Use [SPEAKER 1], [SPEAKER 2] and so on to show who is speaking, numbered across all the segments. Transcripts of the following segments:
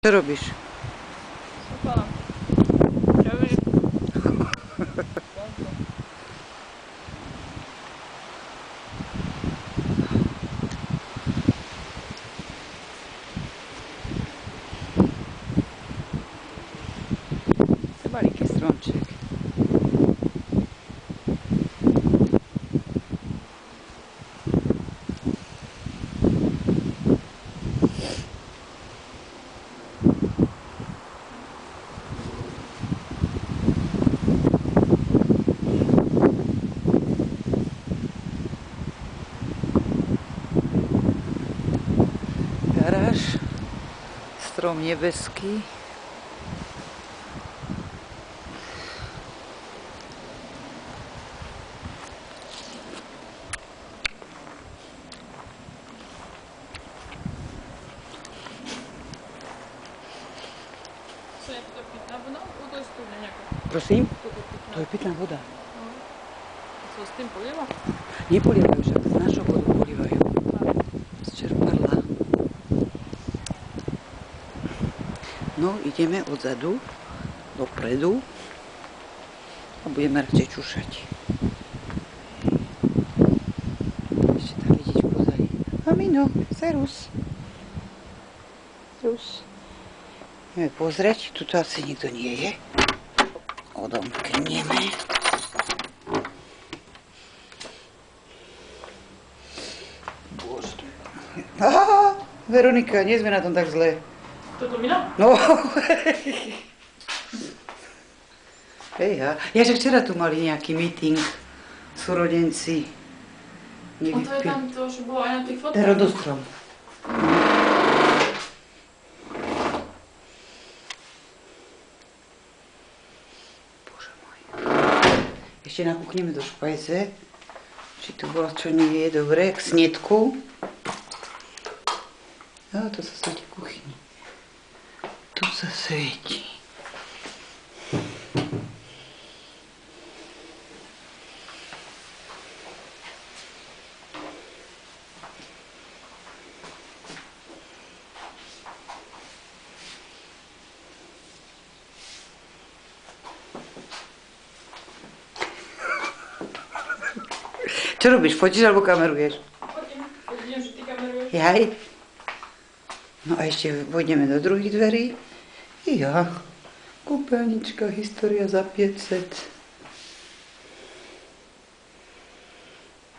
[SPEAKER 1] Čo robíš?
[SPEAKER 2] Súpala. Čo robíš?
[SPEAKER 1] To je maliký stromček. Garáž, strom nebeský.
[SPEAKER 2] Co je to pitná voda? To je studňa nejaká.
[SPEAKER 1] Prosím?
[SPEAKER 2] Toto pitná.
[SPEAKER 1] To je pitná voda.
[SPEAKER 2] No. A co s tým polieva?
[SPEAKER 1] Nepolievajú, však z našho vodu polievajú. Z čerpadla. No, ideme odzadu, dopredu a budeme radšej čušať. Ešte tam vidíš pozadí. Mamino, serus. Serus. Ideme pozrieť, tuto asi nikto nie je. Odomkneme. Bože. Aha, Veronika, nie sme na tom tak zle.
[SPEAKER 2] Toto mina?
[SPEAKER 1] No. Hejha. Ja, že včera tu mali nejaký meeting, súrodenci.
[SPEAKER 2] A to je tam to, že bolo aj na tých fotkách.
[SPEAKER 1] Ten rodostrom. Bože môj. Ešte nakúkneme do špajze, či tu bolo čo nie je dobre, k snedku. No, to sa svieti v kuchyni. Tu sa svieti. Čo robíš? Fotíš alebo kameruješ?
[SPEAKER 2] Fotím. Vidím, že ty kameruješ.
[SPEAKER 1] Jaj. No a ešte vojdeme do druhých dverí. Ja. Kúpeľnička, história za 500.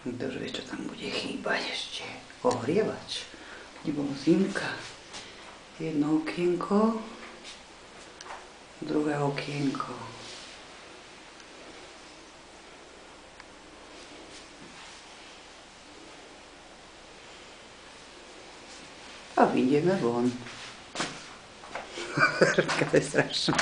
[SPEAKER 1] Ktože vie, čo tam bude chýbať ešte. Ohrievač. Nebolo zimka. Jedno okienko. Druhé okienko. A vyjdeme von. To je strašné.